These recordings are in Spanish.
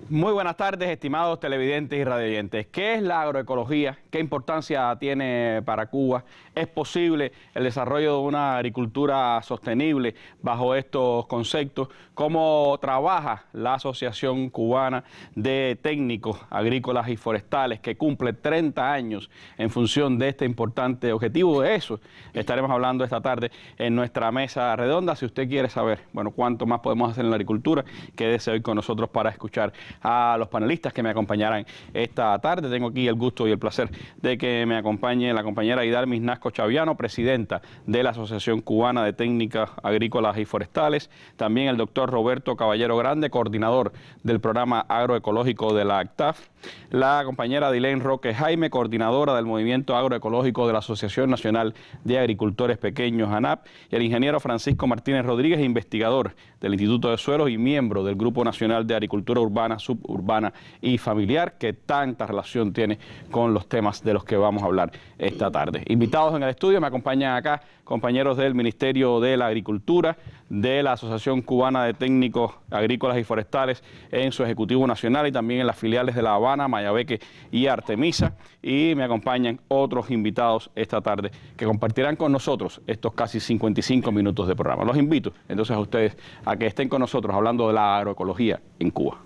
Muy buenas tardes, estimados televidentes y radioyentes. ¿Qué es la agroecología? ¿Qué importancia tiene para Cuba? ¿Es posible el desarrollo de una agricultura sostenible bajo estos conceptos? ¿Cómo trabaja la Asociación Cubana de Técnicos Agrícolas y Forestales, que cumple 30 años en función de este importante objetivo? De eso estaremos hablando esta tarde en nuestra mesa redonda. Si usted quiere saber, bueno, cuánto más podemos hacer en la agricultura, quédese hoy con nosotros para escuchar a los panelistas que me acompañarán esta tarde. Tengo aquí el gusto y el placer de que me acompañe la compañera Idalmis Nasco Chaviano, presidenta de la Asociación Cubana de Técnicas Agrícolas y Forestales. También el doctor Roberto Caballero Grande, coordinador del programa agroecológico de la ACTAF. La compañera Dilén Roque Jaime, coordinadora del movimiento agroecológico de la Asociación Nacional de Agricultores Pequeños, ANAP. Y el ingeniero Francisco Martínez Rodríguez, investigador del Instituto de Suelos y miembro del Grupo Nacional de Agricultura Urbana, Suburbana y Familiar, que tanta relación tiene con los temas de los que vamos a hablar esta tarde. Invitados en el estudio, me acompañan acá compañeros del Ministerio de la Agricultura, de la Asociación Cubana de Técnicos Agrícolas y Forestales en su Ejecutivo Nacional y también en las filiales de La Habana, Mayabeque y Artemisa. Y me acompañan otros invitados esta tarde que compartirán con nosotros estos casi 55 minutos de programa. Los invito entonces a ustedes a que estén con nosotros hablando de la agroecología en Cuba.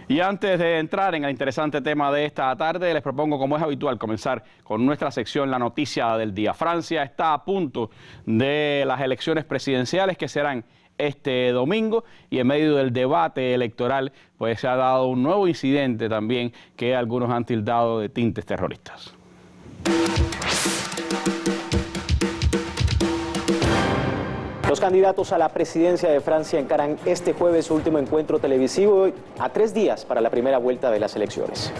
Y antes de entrar en el interesante tema de esta tarde, les propongo, como es habitual, comenzar con nuestra sección La Noticia del Día. Francia está a punto de las elecciones presidenciales que serán este domingo, y en medio del debate electoral pues se ha dado un nuevo incidente también que algunos han tildado de tintes terroristas. Los candidatos a la presidencia de Francia encaran este jueves su último encuentro televisivo a 3 días para la primera vuelta de las elecciones.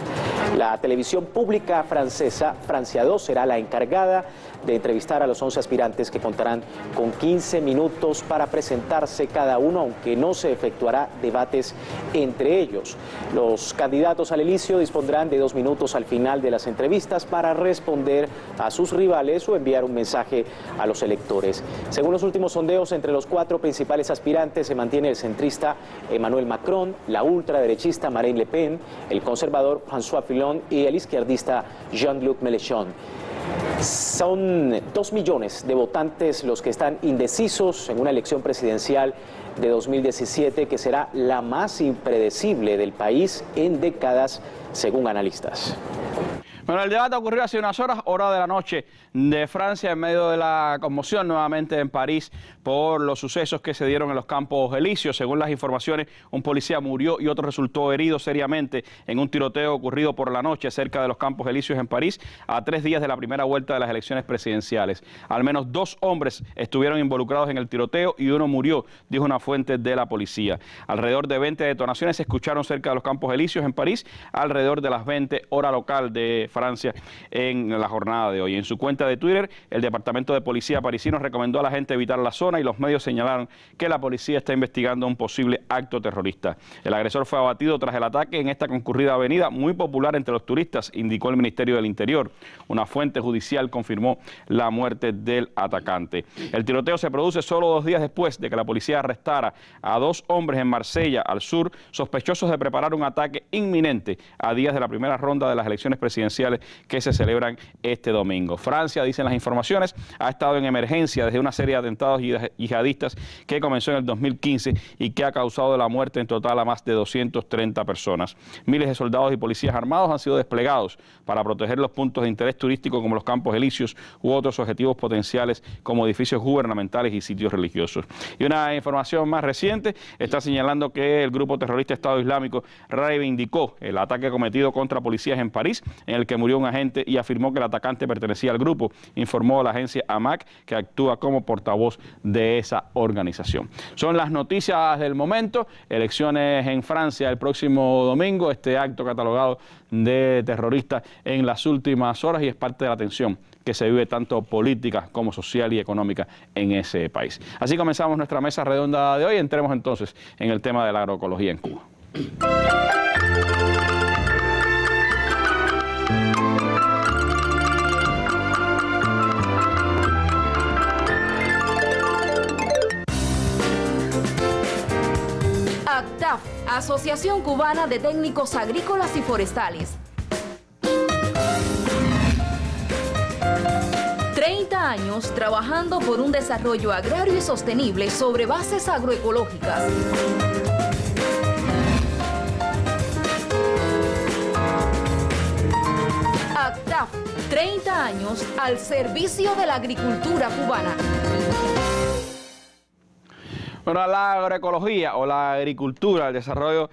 La televisión pública francesa, Francia 2, será la encargada de entrevistar a los 11 aspirantes, que contarán con 15 minutos para presentarse cada uno, aunque no se efectuará debates entre ellos. Los candidatos al elicio dispondrán de 2 minutos al final de las entrevistas para responder a sus rivales o enviar un mensaje a los electores. Según los últimos sondeos, entre los 4 principales aspirantes se mantiene el centrista Emmanuel Macron, la ultraderechista Marine Le Pen, el conservador François Fillon y el izquierdista Jean-Luc Mélenchon. Son 2 millones de votantes los que están indecisos en una elección presidencial de 2017 que será la más impredecible del país en décadas, según analistas. Bueno, el debate ocurrió hace unas horas, hora de la noche de Francia, en medio de la conmoción nuevamente en París por los sucesos que se dieron en los Campos Elíseos. Según las informaciones, un policía murió y otro resultó herido seriamente en un tiroteo ocurrido por la noche cerca de los Campos Elíseos en París, a 3 días de la primera vuelta de las elecciones presidenciales. Al menos 2 hombres estuvieron involucrados en el tiroteo y uno murió, dijo una fuente de la policía. Alrededor de 20 detonaciones se escucharon cerca de los Campos Elíseos en París, alrededor de las 20 hora local de Francia en la jornada de hoy. En su cuenta de Twitter, el Departamento de Policía parisino recomendó a la gente evitar la zona y los medios señalaron que la policía está investigando un posible acto terrorista. El agresor fue abatido tras el ataque en esta concurrida avenida muy popular entre los turistas, indicó el Ministerio del Interior. Una fuente judicial confirmó la muerte del atacante. El tiroteo se produce solo 2 días después de que la policía arrestara a 2 hombres en Marsella, al sur, sospechosos de preparar un ataque inminente a días de la primera ronda de las elecciones presidenciales que se celebran este domingo. Francia, dicen las informaciones, ha estado en emergencia desde una serie de atentados yihadistas que comenzó en el 2015 y que ha causado la muerte en total a más de 230 personas. Miles de soldados y policías armados han sido desplegados para proteger los puntos de interés turístico como los Campos Elíseos u otros objetivos potenciales como edificios gubernamentales y sitios religiosos. Y una información más reciente está señalando que el grupo terrorista Estado Islámico reivindicó el ataque cometido contra policías en París, en el que murió un agente, y afirmó que el atacante pertenecía al grupo, informó la agencia AMAC, que actúa como portavoz de esa organización. Son las noticias del momento. Elecciones en Francia el próximo domingo, este acto catalogado de terrorista en las últimas horas, y es parte de la tensión que se vive tanto política como social y económica en ese país. Así comenzamos nuestra mesa redonda de hoy. Entremos entonces en el tema de la agroecología en Cuba. Asociación Cubana de Técnicos Agrícolas y Forestales. 30 años trabajando por un desarrollo agrario y sostenible sobre bases agroecológicas. ACTAF, 30 años al servicio de la agricultura cubana. Bueno, la agroecología o la agricultura, el desarrollo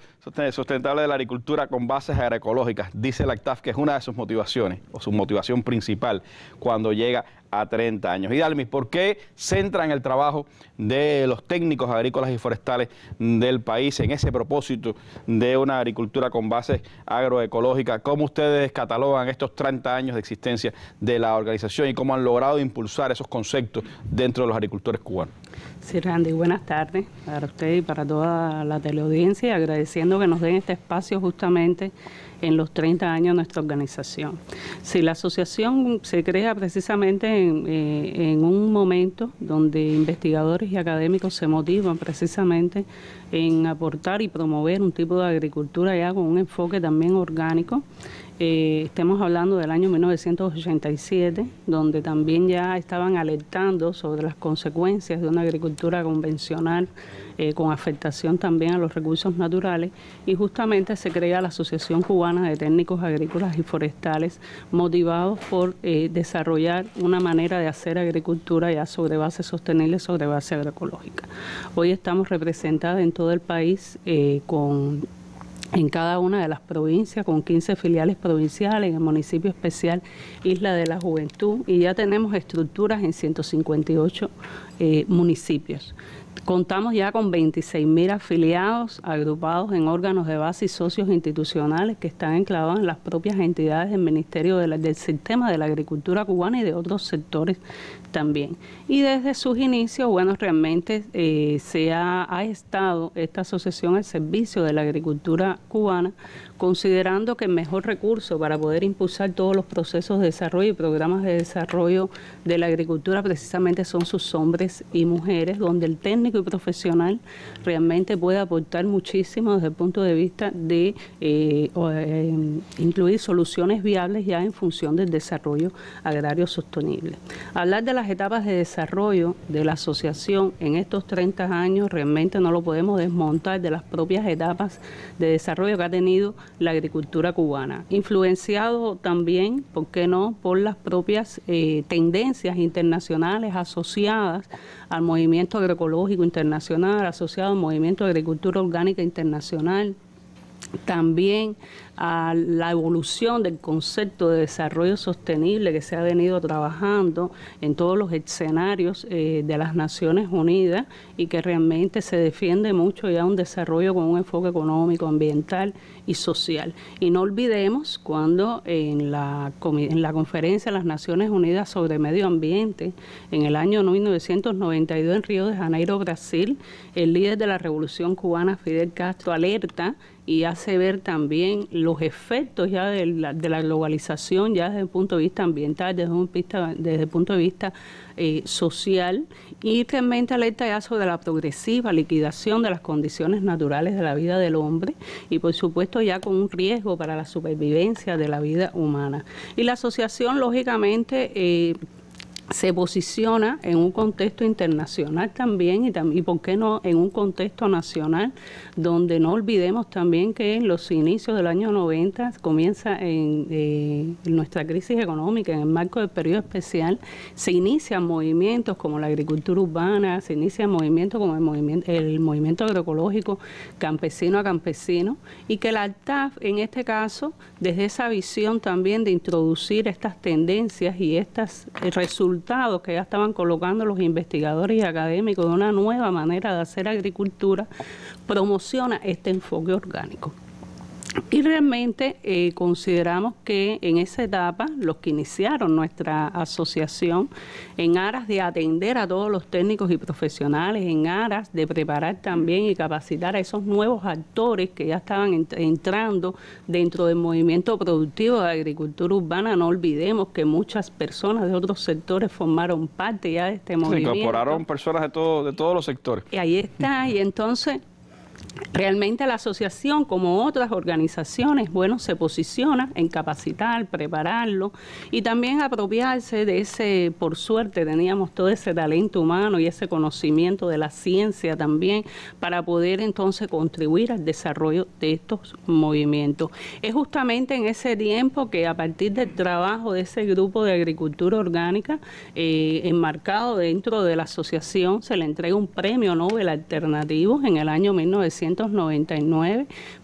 sustentable de la agricultura con bases agroecológicas, dice la ACTAF que es una de sus motivaciones o su motivación principal cuando llega a 30 años. Y Dalmis, ¿por qué centran el trabajo de los técnicos agrícolas y forestales del país en ese propósito de una agricultura con bases agroecológicas? ¿Cómo ustedes catalogan estos 30 años de existencia de la organización y cómo han logrado impulsar esos conceptos dentro de los agricultores cubanos? Sí, Randy, buenas tardes para usted y para toda la teleaudiencia, y agradeciendo que nos den este espacio justamente en los 30 años de nuestra organización. Sí, la asociación se crea precisamente en un momento donde investigadores y académicos se motivan precisamente en aportar y promover un tipo de agricultura ya con un enfoque también orgánico. Estamos hablando del año 1987, donde también ya estaban alertando sobre las consecuencias de una agricultura convencional con afectación también a los recursos naturales, y justamente se crea la Asociación Cubana de Técnicos Agrícolas y Forestales, motivados por desarrollar una manera de hacer agricultura ya sobre base sostenible, sobre base agroecológica. Hoy estamos representados en todo el país en cada una de las provincias, con 15 filiales provinciales, en el municipio especial Isla de la Juventud, y ya tenemos estructuras en 158 municipios. Contamos ya con 26.000 afiliados, agrupados en órganos de base y socios institucionales que están enclavados en las propias entidades del Ministerio del Sistema de la Agricultura Cubana y de otros sectores también. Y desde sus inicios, bueno, realmente ha estado esta asociación al servicio de la agricultura cubana, considerando que el mejor recurso para poder impulsar todos los procesos de desarrollo y programas de desarrollo de la agricultura precisamente son sus hombres y mujeres, donde el técnico y profesional realmente puede aportar muchísimo desde el punto de vista de incluir soluciones viables ya en función del desarrollo agrario sostenible. Hablar de las etapas de desarrollo de la asociación en estos 30 años realmente no lo podemos desmontar de las propias etapas de desarrollo que ha tenido la agricultura cubana, influenciado también, ¿por qué no?, por las propias tendencias internacionales asociadas al movimiento agroecológico internacional, asociado al movimiento de agricultura orgánica internacional, también a la evolución del concepto de desarrollo sostenible que se ha venido trabajando en todos los escenarios de las Naciones Unidas, y que realmente se defiende mucho ya un desarrollo con un enfoque económico, ambiental y social. Y no olvidemos cuando en la conferencia de las Naciones Unidas sobre medio ambiente en el año 1992 en Río de Janeiro, Brasil, el líder de la Revolución Cubana, Fidel Castro, alerta y hace ver también los efectos ya de la globalización ya desde el punto de vista ambiental, desde el punto de vista social, y realmente alerta ya sobre la progresiva liquidación de las condiciones naturales de la vida del hombre, y por supuesto ya con un riesgo para la supervivencia de la vida humana. Y la asociación lógicamente se posiciona en un contexto internacional también y por qué no en un contexto nacional, donde no olvidemos también que en los inicios del año 90 comienza en nuestra crisis económica, en el marco del periodo especial, se inician movimientos como la agricultura urbana, se inician movimientos como el movimiento agroecológico campesino a campesino, y que la ACTAF en este caso, desde esa visión también de introducir estas tendencias y estos resultados que ya estaban colocando los investigadores y académicos de una nueva manera de hacer agricultura, promociona este enfoque orgánico. Y realmente consideramos que en esa etapa, los que iniciaron nuestra asociación, en aras de atender a todos los técnicos y profesionales, en aras de preparar también y capacitar a esos nuevos actores que ya estaban entrando dentro del movimiento productivo de la agricultura urbana, no olvidemos que muchas personas de otros sectores formaron parte ya de este movimiento. Se incorporaron personas de todos los sectores. Y ahí está, y entonces Realmente la asociación, como otras organizaciones, bueno, se posiciona en capacitar, prepararlo y también apropiarse de ese, por suerte teníamos todo ese talento humano y ese conocimiento de la ciencia también para poder entonces contribuir al desarrollo de estos movimientos. Es justamente en ese tiempo que a partir del trabajo de ese grupo de agricultura orgánica enmarcado dentro de la asociación se le entrega un premio Nobel alternativo en el año 1999,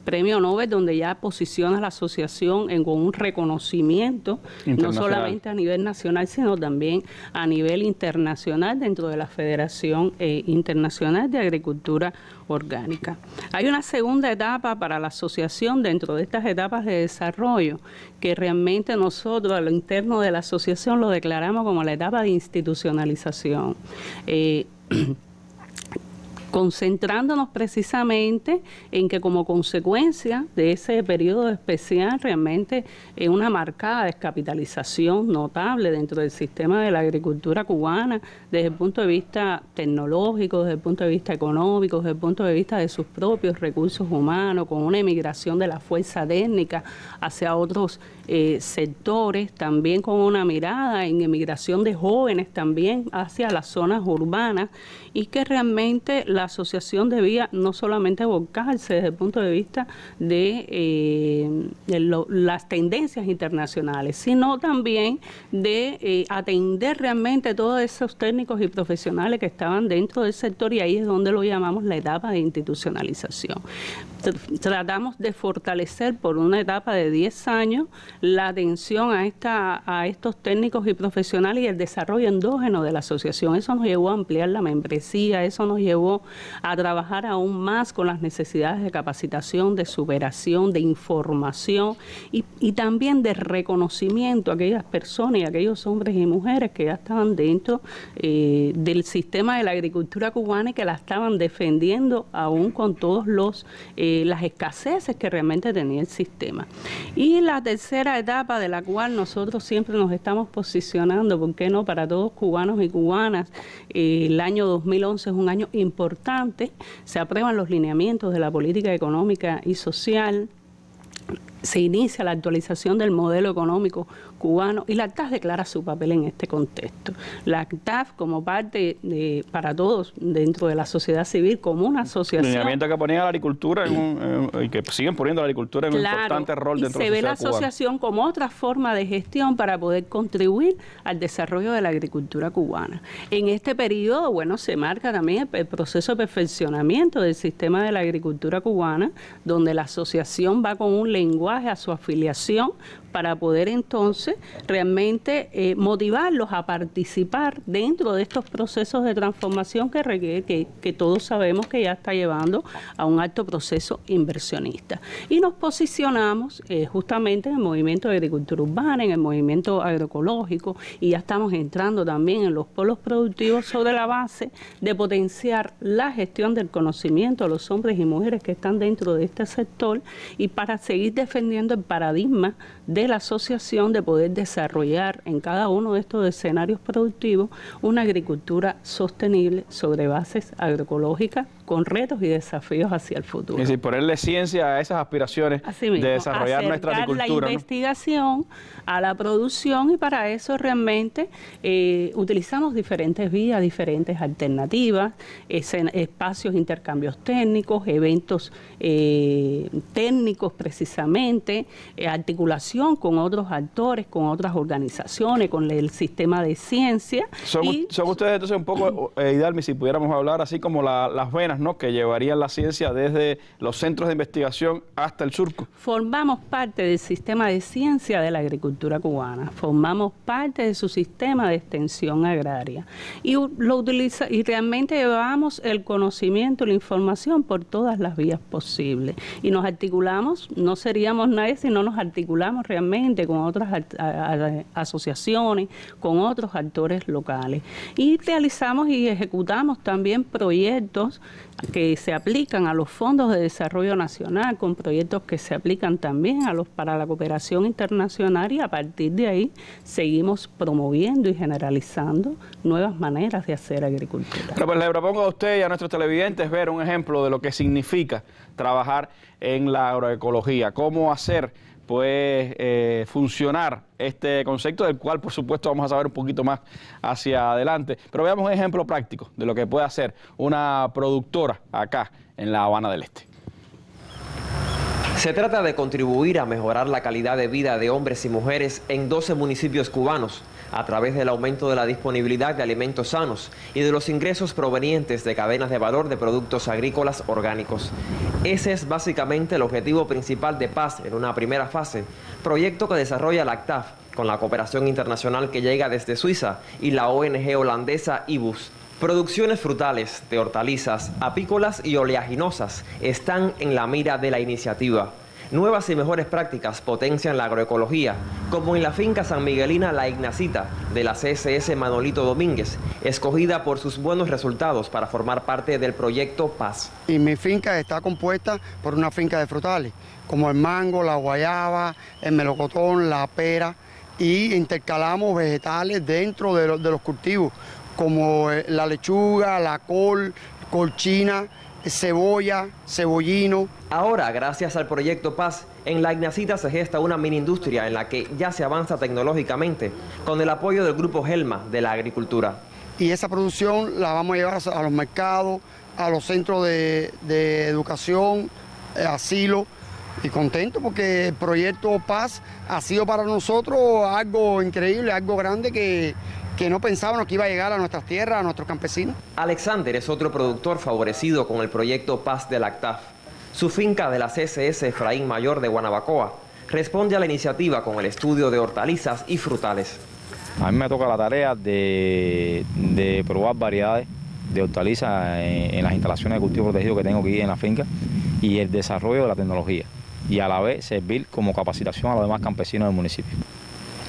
premio Nobel donde ya posiciona a la asociación con un reconocimiento, no solamente a nivel nacional, sino también a nivel internacional dentro de la Federación Internacional de Agricultura Orgánica. Hay una segunda etapa para la asociación dentro de estas etapas de desarrollo que realmente nosotros a lo interno de la asociación lo declaramos como la etapa de institucionalización. Concentrándonos precisamente en que como consecuencia de ese periodo especial realmente una marcada descapitalización notable dentro del sistema de la agricultura cubana desde el punto de vista tecnológico, desde el punto de vista económico, desde el punto de vista de sus propios recursos humanos, con una emigración de la fuerza técnica hacia otros sectores, también con una mirada en emigración de jóvenes también hacia las zonas urbanas y que realmente la asociación debía no solamente volcarse desde el punto de vista de las tendencias internacionales, sino también de atender realmente todos esos técnicos y profesionales que estaban dentro del sector y ahí es donde lo llamamos la etapa de institucionalización. Tratamos de fortalecer por una etapa de 10 años la atención a estos técnicos y profesionales y el desarrollo endógeno de la asociación. Eso nos llevó a ampliar la membresía, eso nos llevó a trabajar aún más con las necesidades de capacitación, de superación, de información y también de reconocimiento a aquellas personas y a aquellos hombres y mujeres que ya estaban dentro del sistema de la agricultura cubana y que la estaban defendiendo aún con todos las escaseces que realmente tenía el sistema. Y la tercera etapa de la cual nosotros siempre nos estamos posicionando, ¿por qué no?, para todos cubanos y cubanas, el año 2011 es un año importante, se aprueban los lineamientos de la política económica y social, se inicia la actualización del modelo económico cubano y la ACTAF declara su papel en este contexto. La ACTAF como parte para todos dentro de la sociedad civil, como una asociación. El lineamiento que ponía la agricultura y que siguen poniendo la agricultura en un importante rol dentro de la sociedad cubana. Se ve la asociación como otra forma de gestión para poder contribuir al desarrollo de la agricultura cubana. En este periodo, bueno, se marca también el proceso de perfeccionamiento del sistema de la agricultura cubana, donde la asociación va con un lenguaje a su afiliación para poder entonces realmente motivarlos a participar dentro de estos procesos de transformación que requiere, que todos sabemos que ya está llevando a un alto proceso inversionista. Y nos posicionamos justamente en el movimiento de agricultura urbana, en el movimiento agroecológico y ya estamos entrando también en los polos productivos sobre la base de potenciar la gestión del conocimiento de los hombres y mujeres que están dentro de este sector y para seguir defendiendo el paradigma de la asociación de poder desarrollar en cada uno de estos escenarios productivos una agricultura sostenible sobre bases agroecológicas con retos y desafíos hacia el futuro. Es decir, ponerle ciencia a esas aspiraciones de desarrollar nuestra agricultura. La investigación a la producción y para eso realmente utilizamos diferentes vías, diferentes alternativas, espacios, intercambios técnicos, eventos técnicos precisamente, articulación con otros actores, con otras organizaciones, con el sistema de ciencia. Son ustedes entonces un poco, Idalmi, si pudiéramos hablar así como las venas, ¿no?, que llevarían la ciencia desde los centros de investigación hasta el surco. Formamos parte del sistema de ciencia de la agricultura cubana, formamos parte de su sistema de extensión agraria y realmente llevamos el conocimiento y la información por todas las vías posibles y nos articulamos, no seríamos nadie si no nos articulamos realmente con otras asociaciones, con otros actores locales y realizamos y ejecutamos también proyectos que se aplican a los fondos de desarrollo nacional, con proyectos que se aplican también para la cooperación internacional, y a partir de ahí seguimos promoviendo y generalizando nuevas maneras de hacer agricultura. Bueno, pues le propongo a usted y a nuestros televidentes ver un ejemplo de lo que significa trabajar en la agroecología, cómo hacer funcionar este concepto, del cual por supuesto vamos a saber un poquito más hacia adelante. Pero veamos un ejemplo práctico de lo que puede hacer una productora acá en La Habana del Este. Se trata de contribuir a mejorar la calidad de vida de hombres y mujeres en 12 municipios cubanos a través del aumento de la disponibilidad de alimentos sanos y de los ingresos provenientes de cadenas de valor de productos agrícolas orgánicos. Ese es básicamente el objetivo principal de Paz en una primera fase, proyecto que desarrolla la ACTAF con la cooperación internacional que llega desde Suiza y la ONG holandesa IBUS. Producciones frutales, de hortalizas, apícolas y oleaginosas están en la mira de la iniciativa. Nuevas y mejores prácticas potencian la agroecología, como en la finca San Miguelina La Ignacita de la CSS Manolito Domínguez, escogida por sus buenos resultados para formar parte del proyecto Paz. Y mi finca está compuesta por una finca de frutales, como el mango, la guayaba, el melocotón, la pera, y intercalamos vegetales dentro de los cultivos, como la lechuga, la col, colchina, cebolla, cebollino. Ahora, gracias al proyecto Paz, en La Ignacita se gesta una mini industria en la que ya se avanza tecnológicamente con el apoyo del Grupo Gelma de la agricultura. Y esa producción la vamos a llevar a los mercados, a los centros de educación, asilo, y contento porque el proyecto Paz ha sido para nosotros algo increíble, algo grande que no pensábamos que iba a llegar a nuestras tierras, a nuestros campesinos. Alexander es otro productor favorecido con el proyecto Paz de la ACTAF. Su finca de la CSS Efraín Mayor de Guanabacoa responde a la iniciativa con el estudio de hortalizas y frutales. A mí me toca la tarea de probar variedades de hortalizas en las instalaciones de cultivo protegido que tengo aquí en la finca, y el desarrollo de la tecnología, y a la vez servir como capacitación a los demás campesinos del municipio.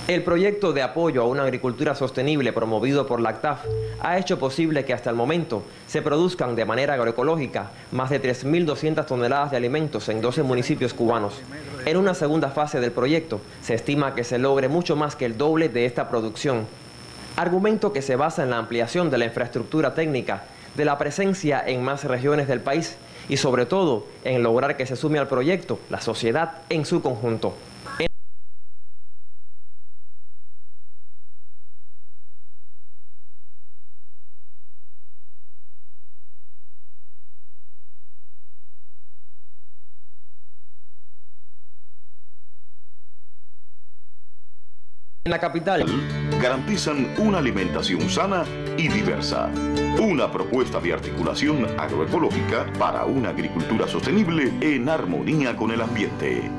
El proyecto de apoyo a una agricultura sostenible promovido por la ACTAF ha hecho posible que hasta el momento se produzcan de manera agroecológica más de 3.200 toneladas de alimentos en 12 municipios cubanos. En una segunda fase del proyecto se estima que se logre mucho más que el doble de esta producción. Argumento que se basa en la ampliación de la infraestructura técnica, de la presencia en más regiones del país y sobre todo en lograr que se sume al proyecto la sociedad en su conjunto. En la capital garantizan una alimentación sana y diversa. Una propuesta de articulación agroecológica para una agricultura sostenible en armonía con el ambiente.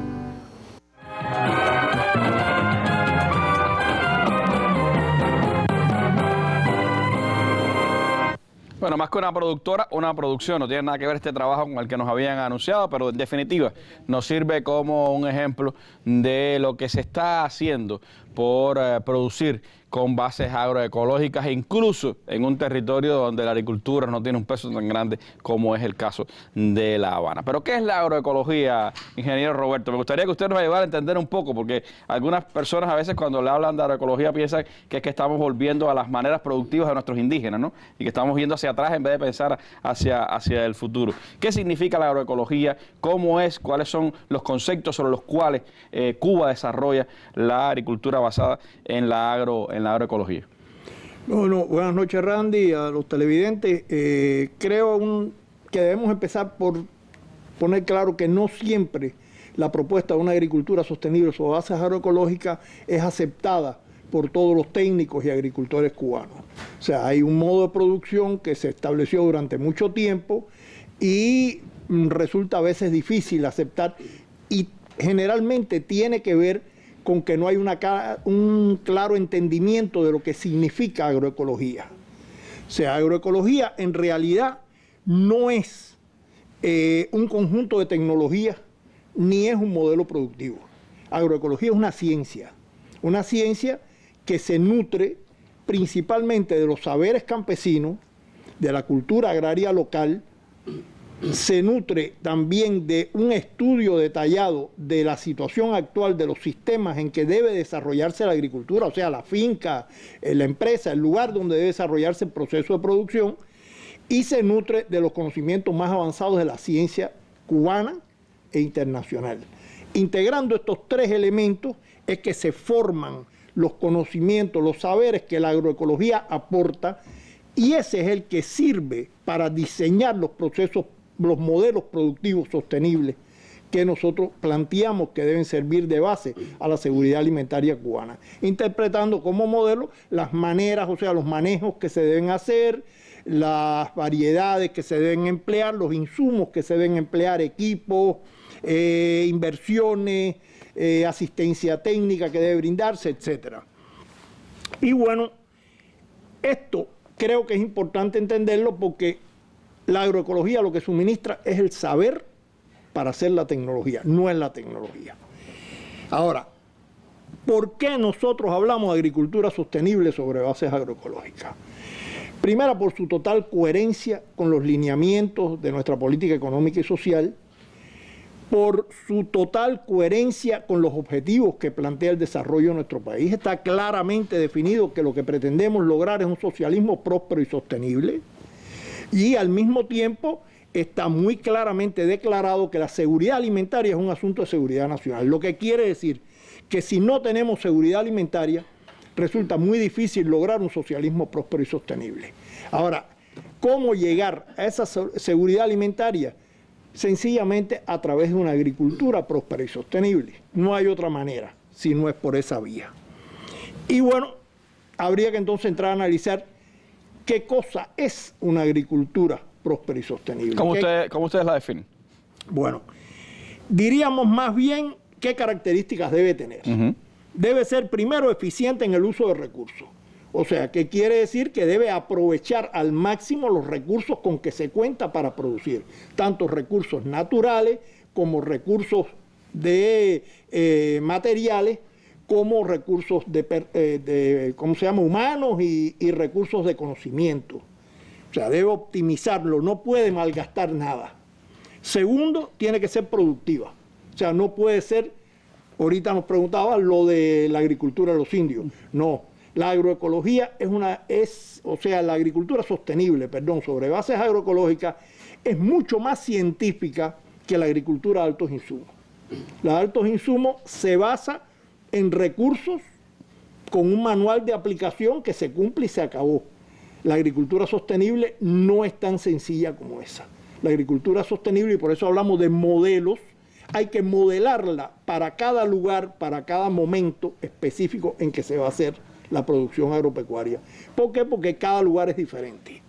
Bueno, más que una productora, una producción. No tiene nada que ver este trabajo con el que nos habían anunciado, pero en definitiva nos sirve como un ejemplo de lo que se está haciendo por producir con bases agroecológicas, incluso en un territorio donde la agricultura no tiene un peso tan grande como es el caso de La Habana. Pero ¿qué es la agroecología, ingeniero Roberto? Me gustaría que usted nos ayudara a entender un poco, porque algunas personas a veces cuando le hablan de agroecología piensan que es que estamos volviendo a las maneras productivas de nuestros indígenas, ¿no? Y que estamos yendo hacia atrás en vez de pensar hacia el futuro. ¿Qué significa la agroecología? ¿Cómo es? ¿Cuáles son los conceptos sobre los cuales Cuba desarrolla la agricultura basada en la agroecología? Bueno, buenas noches, Randy, a los televidentes. Creo que debemos empezar por poner claro que no siempre la propuesta de una agricultura sostenible sobre bases agroecológicas es aceptada por todos los técnicos y agricultores cubanos. O sea, hay un modo de producción que se estableció durante mucho tiempo y resulta a veces difícil aceptar, y generalmente tiene que ver con que no hay un claro entendimiento de lo que significa agroecología. O sea, agroecología en realidad no es un conjunto de tecnologías ni es un modelo productivo. Agroecología es una ciencia que se nutre principalmente de los saberes campesinos, de la cultura agraria local se nutre también de un estudio detallado de la situación actual de los sistemas en que debe desarrollarse la agricultura, o sea, la finca, la empresa, el lugar donde debe desarrollarse el proceso de producción, y se nutre de los conocimientos más avanzados de la ciencia cubana e internacional. Integrando estos tres elementos es que se forman los conocimientos, los saberes que la agroecología aporta, y ese es el que sirve para diseñar los procesos, los modelos productivos sostenibles que nosotros planteamos que deben servir de base a la seguridad alimentaria cubana, interpretando como modelo las maneras, o sea, los manejos que se deben hacer, las variedades que se deben emplear, los insumos que se deben emplear, equipos, inversiones, asistencia técnica que debe brindarse, etc. Y bueno, esto creo que es importante entenderlo porque la agroecología lo que suministra es el saber para hacer la tecnología, no es la tecnología. Ahora, ¿por qué nosotros hablamos de agricultura sostenible sobre bases agroecológicas? Primero, por su total coherencia con los lineamientos de nuestra política económica y social, por su total coherencia con los objetivos que plantea el desarrollo de nuestro país. Está claramente definido que lo que pretendemos lograr es un socialismo próspero y sostenible, y al mismo tiempo está muy claramente declarado que la seguridad alimentaria es un asunto de seguridad nacional, lo que quiere decir que si no tenemos seguridad alimentaria, resulta muy difícil lograr un socialismo próspero y sostenible. Ahora, ¿cómo llegar a esa seguridad alimentaria? Sencillamente a través de una agricultura próspera y sostenible. No hay otra manera, si no es por esa vía. Y bueno, habría que entonces entrar a analizar qué cosa es una agricultura próspera y sostenible. ¿Cómo ustedes la definen? Bueno, diríamos más bien qué características debe tener. Debe ser primero eficiente en el uso de recursos. O sea, que quiere decir que debe aprovechar al máximo los recursos con que se cuenta para producir, tanto recursos naturales como recursos de materiales, como recursos humanos y recursos de conocimiento. O sea, debe optimizarlo, no puede malgastar nada. Segundo, tiene que ser productiva. O sea, no puede ser, ahorita nos preguntaba lo de la agricultura de los indios. No, la agroecología la agricultura sostenible, sobre bases agroecológicas, es mucho más científica que la agricultura de altos insumos. La de altos insumos se basa en recursos con un manual de aplicación que se cumple y se acabó. La agricultura sostenible no es tan sencilla como esa. La agricultura sostenible, y por eso hablamos de modelos, hay que modelarla para cada lugar, para cada momento específico en que se va a hacer la producción agropecuaria. ¿Por qué? Porque cada lugar es diferente.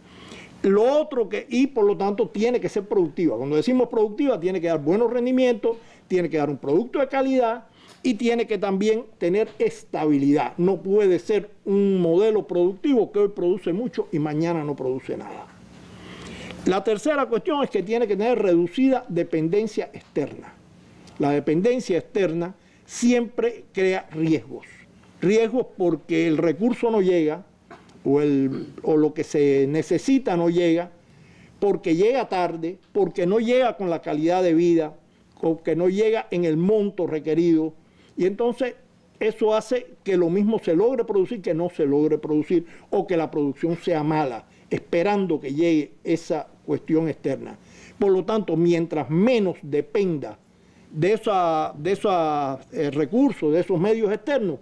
Lo otro y por lo tanto tiene que ser productiva. Cuando decimos productiva, tiene que dar buenos rendimientos, tiene que dar un producto de calidad y tiene que también tener estabilidad. No puede ser un modelo productivo que hoy produce mucho y mañana no produce nada. La tercera cuestión es que tiene que tener reducida dependencia externa. La dependencia externa siempre crea riesgos. Riesgos porque el recurso no llega o lo que se necesita no llega, porque llega tarde, porque no llega con la calidad de vida, porque no llega en el monto requerido, y entonces eso hace que lo mismo se logre producir que no se logre producir, o que la producción sea mala, esperando que llegue esa cuestión externa. Por lo tanto, mientras menos dependa de esos recursos, de esos medios externos,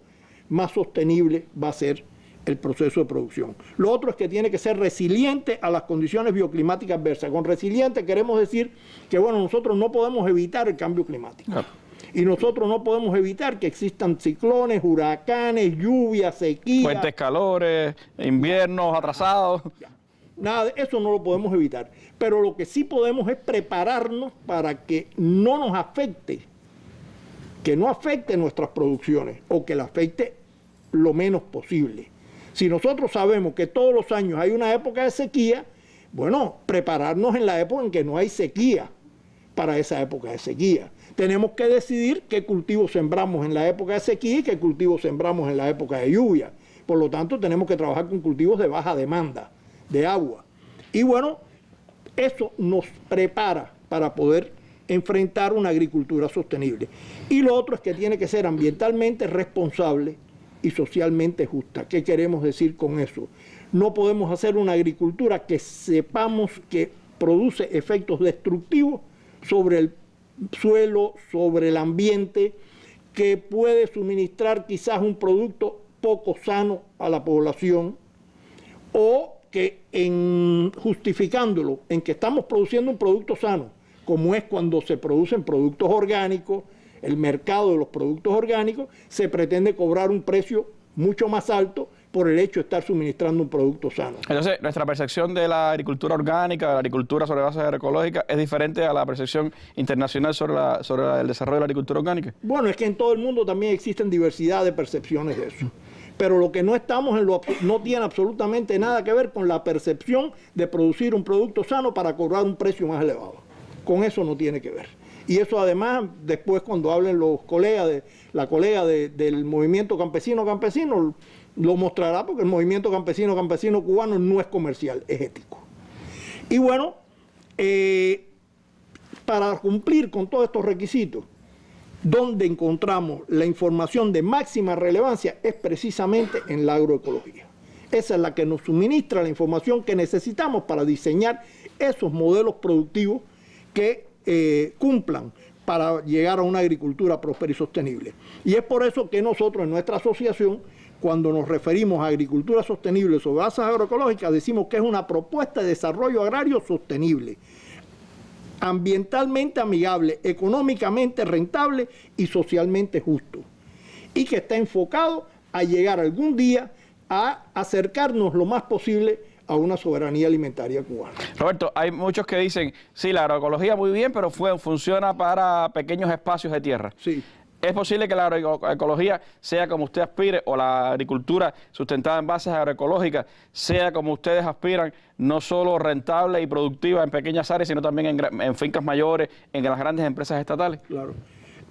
más sostenible va a ser el proceso de producción. Lo otro es que tiene que ser resiliente a las condiciones bioclimáticas adversas. Con resiliente queremos decir que, bueno, nosotros no podemos evitar el cambio climático. Claro. Y nosotros no podemos evitar que existan ciclones, huracanes, lluvias, sequías. Fuertes calores, inviernos atrasados. Nada de eso no lo podemos evitar. Pero lo que sí podemos es prepararnos para que no nos afecte, que no afecte nuestras producciones o que la afecte lo menos posible. Si nosotros sabemos que todos los años hay una época de sequía, bueno, prepararnos en la época en que no hay sequía para esa época de sequía. Tenemos que decidir qué cultivos sembramos en la época de sequía y qué cultivos sembramos en la época de lluvia. Por lo tanto, tenemos que trabajar con cultivos de baja demanda de agua. Y bueno, Eso nos prepara para poder enfrentar una agricultura sostenible. Y lo otro es que tiene que ser ambientalmente responsable y socialmente justa. ¿Qué queremos decir con eso? No podemos hacer una agricultura que sepamos que produce efectos destructivos sobre el suelo, sobre el ambiente, que puede suministrar quizás un producto poco sano a la población, o que justificándolo en que estamos produciendo un producto sano, como es cuando se producen productos orgánicos, el mercado de los productos orgánicos, se pretende cobrar un precio mucho más alto por el hecho de estar suministrando un producto sano. Entonces, nuestra percepción de la agricultura orgánica, de la agricultura sobre bases agroecológicas, ¿es diferente a la percepción internacional sobre el desarrollo de la agricultura orgánica? Bueno, es que en todo el mundo también existen diversidad de percepciones de eso. Pero lo que no estamos no tiene absolutamente nada que ver con la percepción de producir un producto sano para cobrar un precio más elevado. Con eso no tiene que ver. Y eso además, después cuando hablen los colegas, la colega del movimiento campesino lo mostrará, porque el movimiento campesino cubano no es comercial, es ético. Y bueno, para cumplir con todos estos requisitos, donde encontramos la información de máxima relevancia es precisamente en la agroecología. Esa es la que nos suministra la información que necesitamos para diseñar esos modelos productivos que cumplan para llegar a una agricultura próspera y sostenible. Y es por eso que nosotros en nuestra asociación, cuando nos referimos a agricultura sostenible sobre bases agroecológicas, decimos que es una propuesta de desarrollo agrario sostenible, ambientalmente amigable, económicamente rentable y socialmente justo, y que está enfocado a llegar algún día a acercarnos lo más posible a una soberanía alimentaria cubana. Roberto, hay muchos que dicen, sí, la agroecología muy bien, pero funciona para pequeños espacios de tierra. Sí. ¿Es posible que la agroecología sea como usted aspire, o la agricultura sustentada en bases agroecológicas sea como ustedes aspiran, no solo rentable y productiva en pequeñas áreas, sino también en fincas mayores, en las grandes empresas estatales? Claro.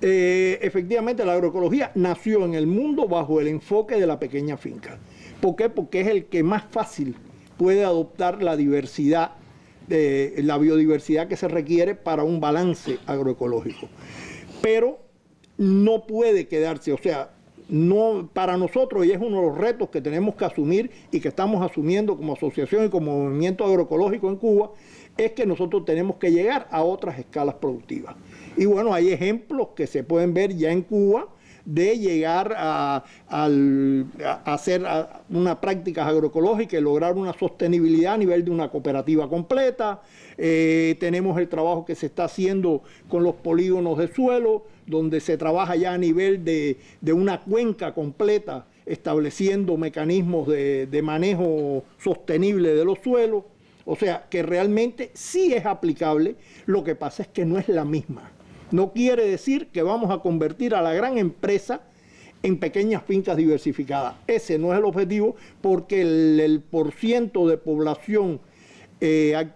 Efectivamente, la agroecología nació en el mundo bajo el enfoque de la pequeña finca. ¿Por qué? Porque es el que más fácil puede adoptar la diversidad, la biodiversidad que se requiere para un balance agroecológico. Pero no puede quedarse, o sea, no, para nosotros, y es uno de los retos que tenemos que asumir y que estamos asumiendo como asociación y como movimiento agroecológico en Cuba, es que nosotros tenemos que llegar a otras escalas productivas. Y bueno, hay ejemplos que se pueden ver ya en Cuba de llegar a hacer unas prácticas agroecológicas y lograr una sostenibilidad a nivel de una cooperativa completa. Tenemos el trabajo que se está haciendo con los polígonos de suelo, donde se trabaja ya a nivel de una cuenca completa, estableciendo mecanismos de manejo sostenible de los suelos. O sea, que realmente sí es aplicable, lo que pasa es que no es la misma. No quiere decir que vamos a convertir a la gran empresa en pequeñas fincas diversificadas. Ese no es el objetivo, porque el porciento de población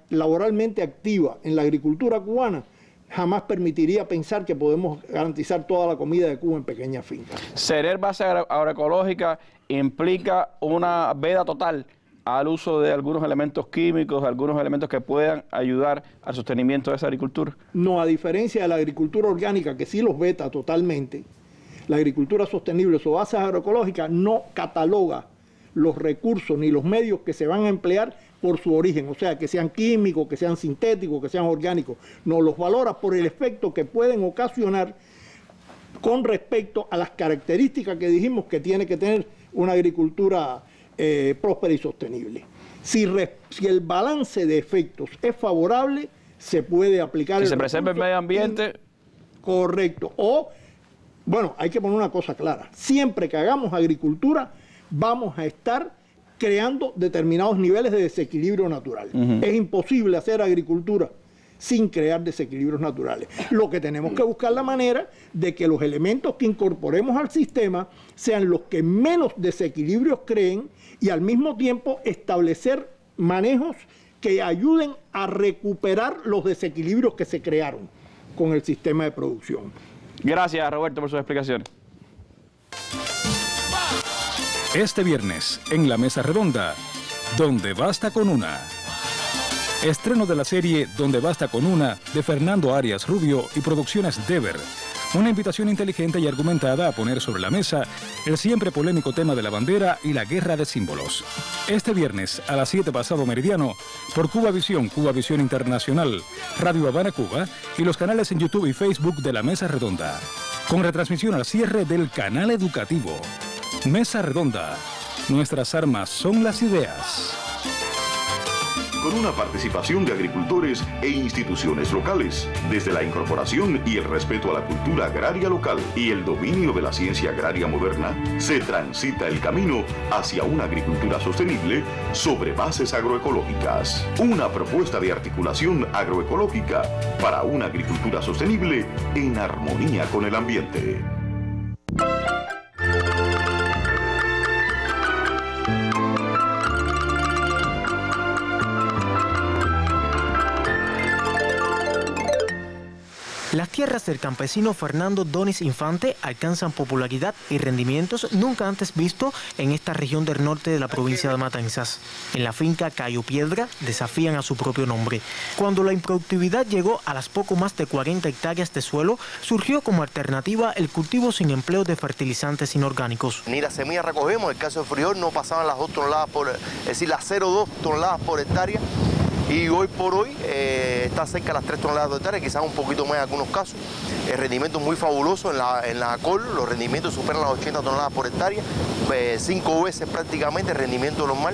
laboralmente activa en la agricultura cubana jamás permitiría pensar que podemos garantizar toda la comida de Cuba en pequeñas fincas. Ser base agroecológica implica una veda total al uso de algunos elementos químicos, algunos elementos que puedan ayudar al sostenimiento de esa agricultura. No, a diferencia de la agricultura orgánica, que sí los veta totalmente, la agricultura sostenible sobre bases agroecológicas no cataloga los recursos ni los medios que se van a emplear por su origen, o sea, que sean químicos, que sean sintéticos, que sean orgánicos. No, los valora por el efecto que pueden ocasionar con respecto a las características que dijimos que tiene que tener una agricultura próspera y sostenible. Si el balance de efectos es favorable, se puede aplicar. Si se preserva el medio ambiente. Correcto. O, bueno, hay que poner una cosa clara. Siempre que hagamos agricultura, vamos a estar creando determinados niveles de desequilibrio natural. Es imposible hacer agricultura sin crear desequilibrios naturales. Lo que tenemos que buscar la manera de que los elementos que incorporemos al sistema sean los que menos desequilibrios creen, y al mismo tiempo establecer manejos que ayuden a recuperar los desequilibrios que se crearon con el sistema de producción. Gracias, Roberto, por sus explicaciones. Este viernes, en la Mesa Redonda, donde basta con una. Estreno de la serie Donde basta con una, de Fernando Arias Rubio y Producciones Deber. Una invitación inteligente y argumentada a poner sobre la mesa el siempre polémico tema de la bandera y la guerra de símbolos. Este viernes a las 7 pasado meridiano, por Cuba Visión Internacional, Radio Habana Cuba y los canales en YouTube y Facebook de la Mesa Redonda. Con retransmisión al cierre del canal educativo. Mesa Redonda. Nuestras armas son las ideas. Con una participación de agricultores e instituciones locales, desde la incorporación y el respeto a la cultura agraria local y el dominio de la ciencia agraria moderna, se transita el camino hacia una agricultura sostenible sobre bases agroecológicas. Una propuesta de articulación agroecológica para una agricultura sostenible en armonía con el ambiente. Las tierras del campesino Fernando Donis Infante alcanzan popularidad y rendimientos nunca antes visto en esta región del norte de la provincia de Matanzas. En la finca Cayo Piedra desafían a su propio nombre. Cuando la improductividad llegó a las poco más de 40 hectáreas de suelo, surgió como alternativa el cultivo sin empleo de fertilizantes inorgánicos. Ni la semilla recogemos, en el caso de frijol no pasaban las 2 toneladas es decir, las 0,2 toneladas por hectárea. Y hoy por hoy está cerca de las 3 toneladas de hectárea, quizás un poquito más en algunos casos. El rendimiento es muy fabuloso en la col, los rendimientos superan las 80 toneladas por hectárea, 5 veces prácticamente el rendimiento normal.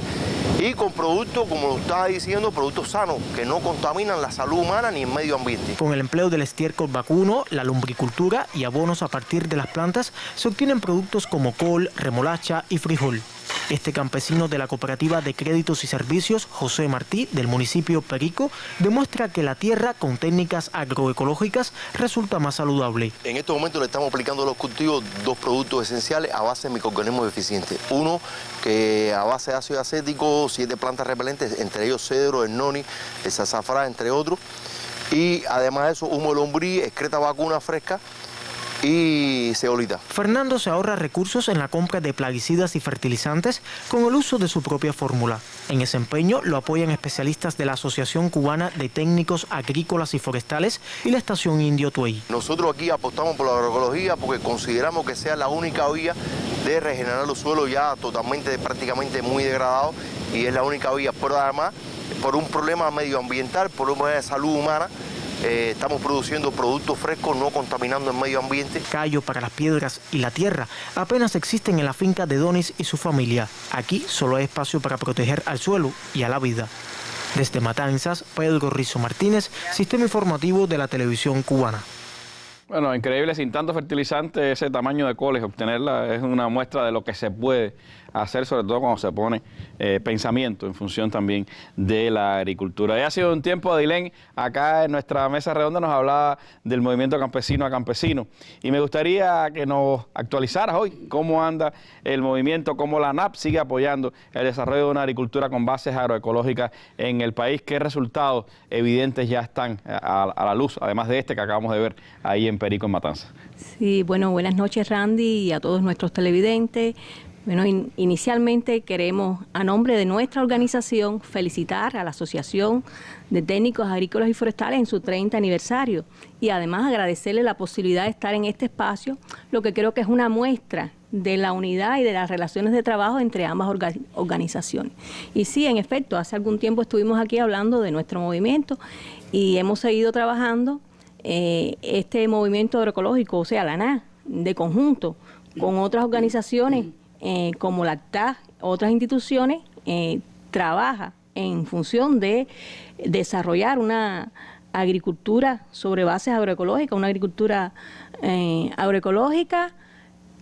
Y con productos, como lo estaba diciendo, productos sanos, que no contaminan la salud humana ni el medio ambiente. Con el empleo del estiércol vacuno, la lumbricultura y abonos a partir de las plantas, se obtienen productos como col, remolacha y frijol. Este campesino de la Cooperativa de Créditos y Servicios, José Martí, del municipio Perico, demuestra que la tierra con técnicas agroecológicas resulta más saludable. En estos momentos le estamos aplicando a los cultivos 2 productos esenciales a base de microorganismos eficientes. Uno que a base de ácido acético, 7 plantas repelentes, entre ellos cedro, el noni, el sazafrán, entre otros. Y además de eso, humo de lombriz, excreta vacuna fresca y ceolita. Fernando se ahorra recursos en la compra de plaguicidas y fertilizantes con el uso de su propia fórmula. En ese empeño lo apoyan especialistas de la Asociación Cubana de Técnicos Agrícolas y Forestales y la Estación Indio Tuey. Nosotros aquí apostamos por la agroecología porque consideramos que sea la única vía de regenerar los suelos ya totalmente, prácticamente muy degradados, y es la única vía, pero además por un problema medioambiental, por un problema de salud humana. Estamos produciendo productos frescos, no contaminando el medio ambiente. Callo para las piedras y la tierra apenas existen en la finca de Donis y su familia. Aquí solo hay espacio para proteger al suelo y a la vida. Desde Matanzas, Pedro Rizo Martínez, Sistema Informativo de la Televisión Cubana. Bueno, increíble, sin tanto fertilizante, ese tamaño de coles, obtenerla es una muestra de lo que se puede hacer, sobre todo cuando se pone pensamiento en función también de la agricultura. Ya ha sido un tiempo, Adilén, acá en nuestra mesa redonda nos hablaba del movimiento campesino a campesino, y me gustaría que nos actualizaras hoy cómo anda el movimiento, cómo la ANAP sigue apoyando el desarrollo de una agricultura con bases agroecológicas en el país, qué resultados evidentes ya están a la luz, además de este que acabamos de ver ahí en Perico, en Matanzas. Sí, bueno, buenas noches, Randy, y a todos nuestros televidentes. Bueno, inicialmente queremos, a nombre de nuestra organización, felicitar a la Asociación de Técnicos Agrícolas y Forestales en su 30 aniversario, y además agradecerle la posibilidad de estar en este espacio, lo que creo que es una muestra de la unidad y de las relaciones de trabajo entre ambas organizaciones. Y sí, en efecto, hace algún tiempo estuvimos aquí hablando de nuestro movimiento y hemos seguido trabajando este movimiento agroecológico, o sea, la ANAP, de conjunto con otras organizaciones como la ACTA, otras instituciones, trabaja en función de desarrollar una agricultura sobre bases agroecológicas, una agricultura agroecológica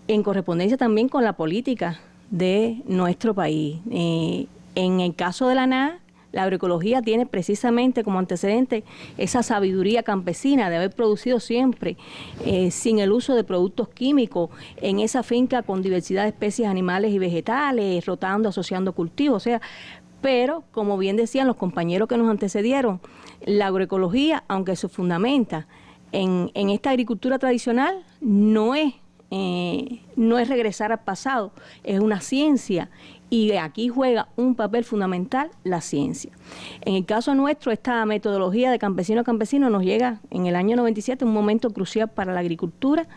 en correspondencia también con la política de nuestro país. En el caso de la ANAP, la agroecología tiene precisamente como antecedente esa sabiduría campesina de haber producido siempre sin el uso de productos químicos en esa finca con diversidad de especies animales y vegetales, rotando, asociando cultivos, o sea, pero como bien decían los compañeros que nos antecedieron, la agroecología, aunque se fundamenta en esta agricultura tradicional, no es no es regresar al pasado, es una ciencia y aquí juega un papel fundamental la ciencia. En el caso nuestro, esta metodología de campesino a campesino nos llega en el año 97, un momento crucial para la agricultura,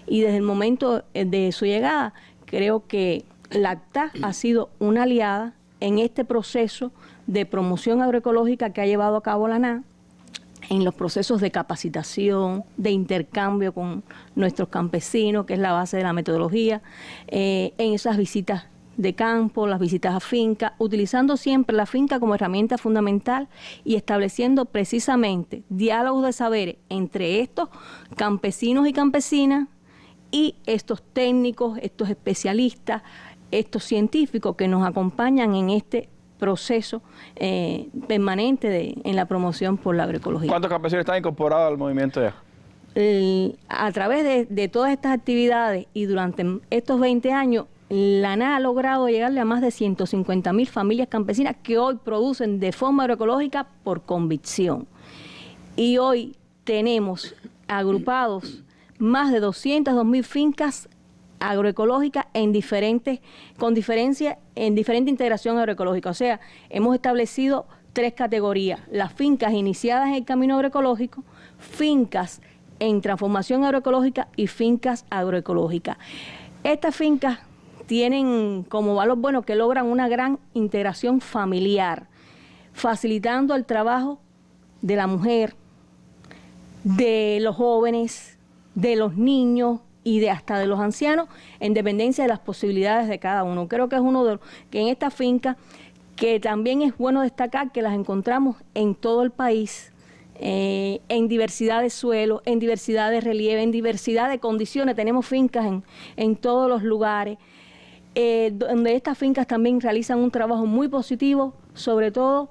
y desde el momento de su llegada creo que la ACTA ha sido una aliada en este proceso de promoción agroecológica que ha llevado a cabo la ANA, en los procesos de capacitación, de intercambio con nuestros campesinos, que es la base de la metodología, en esas visitas de campo, las visitas a finca, utilizando siempre la finca como herramienta fundamental y estableciendo precisamente diálogos de saberes entre estos campesinos y campesinas y estos técnicos, estos especialistas, estos científicos que nos acompañan en este proceso permanente en la promoción por la agroecología. ¿Cuántos campesinos están incorporados al movimiento ya? A través de todas estas actividades y durante estos 20 años, la ANA ha logrado llegarle a más de 150.000 familias campesinas que hoy producen de forma agroecológica por convicción. Y hoy tenemos agrupados más de 202.000 fincas agroecológica en diferente integración agroecológica. O sea, hemos establecido 3 categorías: las fincas iniciadas en el camino agroecológico, fincas en transformación agroecológica y fincas agroecológicas. Estas fincas tienen como valor bueno que logran una gran integración familiar, facilitando el trabajo de la mujer, de los jóvenes, de los niños y hasta de los ancianos, en dependencia de las posibilidades de cada uno. Creo que es uno de los que en esta finca, que también es bueno destacar que las encontramos en todo el país, en diversidad de suelo, en diversidad de relieve, en diversidad de condiciones. Tenemos fincas en todos los lugares, donde estas fincas también realizan un trabajo muy positivo, sobre todo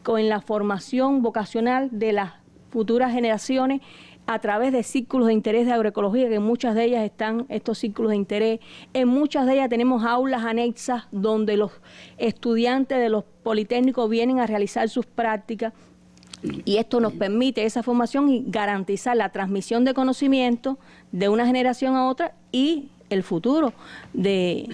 con la formación vocacional de las futuras generaciones, a través de círculos de interés de agroecología, que en muchas de ellas están estos círculos de interés. En muchas de ellas tenemos aulas anexas donde los estudiantes de los politécnicos vienen a realizar sus prácticas, y esto nos permite esa formación y garantizar la transmisión de conocimiento de una generación a otra y el futuro de